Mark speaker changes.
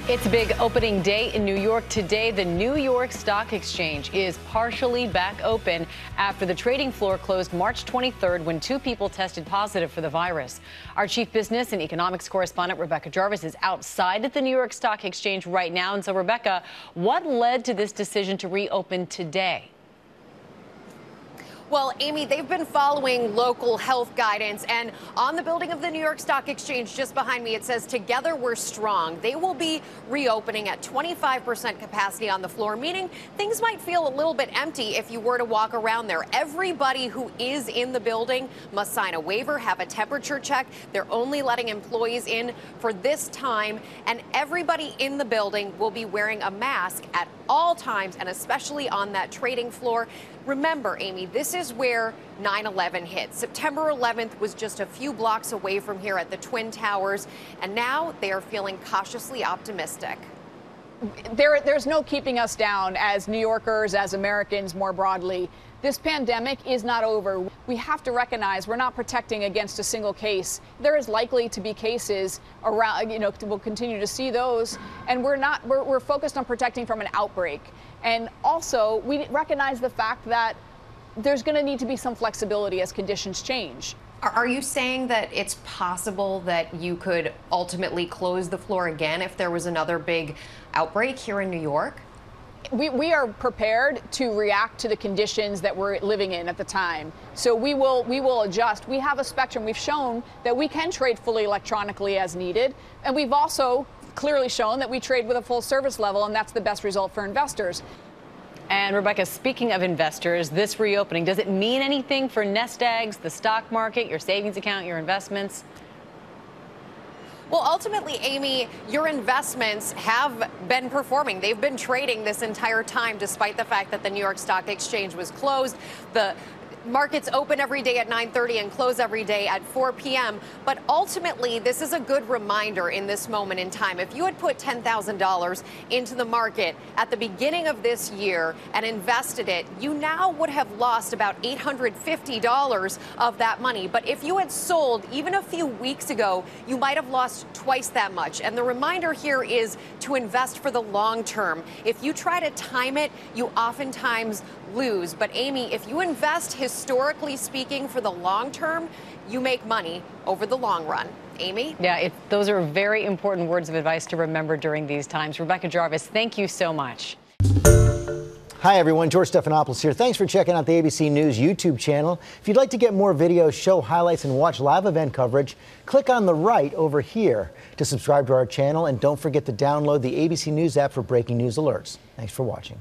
Speaker 1: It's a big opening day in New York today. The New York Stock Exchange is partially back open after the trading floor closed March 23rd when 2 people tested positive for the virus. Our chief business and economics correspondent Rebecca Jarvis is outside at the New York Stock Exchange right now. And so, Rebecca, what led to this decision to reopen today?
Speaker 2: Well, Amy, they've been following local health guidance, and on the building of the New York Stock Exchange just behind me, it says "Together We're Strong." They will be reopening at 25% capacity on the floor, meaning things might feel a little bit empty if you were to walk around there. Everybody who is in the building must sign a waiver, have a temperature check. They're only letting employees in for this time, and everybody in the building will be wearing a mask at all times, and especially on that trading floor. Remember, Amy, this is where 9/11 hit. September 11th was just a few blocks away from here at the Twin Towers, and now they are feeling cautiously optimistic.
Speaker 3: There's no keeping us down as New Yorkers, as Americans more broadly. This pandemic is not over. We have to recognize we're not protecting against a single case. There is likely to be cases around, we'll continue to see those, and we're focused on protecting from an outbreak. And also, we recognize the fact that there's going to need to be some flexibility as conditions change.
Speaker 2: Are you saying that it's possible that you could ultimately close the floor again if there was another big outbreak here in New York?
Speaker 3: We are prepared to react to the conditions that we're living in at the time. So we will adjust. We have a spectrum. We've shown that we can trade fully electronically as needed. And we've also clearly shown that we trade with a full service level, and that's the best result for investors.
Speaker 1: And Rebecca, speaking of investors, this reopening, does it mean anything for nest eggs, the stock market, your savings account, your investments?
Speaker 2: Well, ultimately, Amy, your investments have been performing. They've been trading this entire time, despite the fact that the New York Stock Exchange was closed. The markets open every day at 9:30 and close every day at 4 p.m. But ultimately, this is a good reminder in this moment in time. If you had put $10,000 into the market at the beginning of this year and invested it, you now would have lost about $850 of that money. But if you had sold even a few weeks ago, you might have lost twice that much. And the reminder here is to invest for the long term. If you try to time it, you oftentimes lose. But Amy, if you invest historically speaking for the long term, you make money over the long run. Amy?
Speaker 1: Yeah, those are very important words of advice to remember during these times. Rebecca Jarvis, thank you so much.
Speaker 4: Hi, everyone. George Stephanopoulos here. Thanks for checking out the ABC News YouTube channel. If you'd like to get more videos, show highlights, and watch live event coverage, click on the right over here to subscribe to our channel. And don't forget to download the ABC News app for breaking news alerts. Thanks for watching.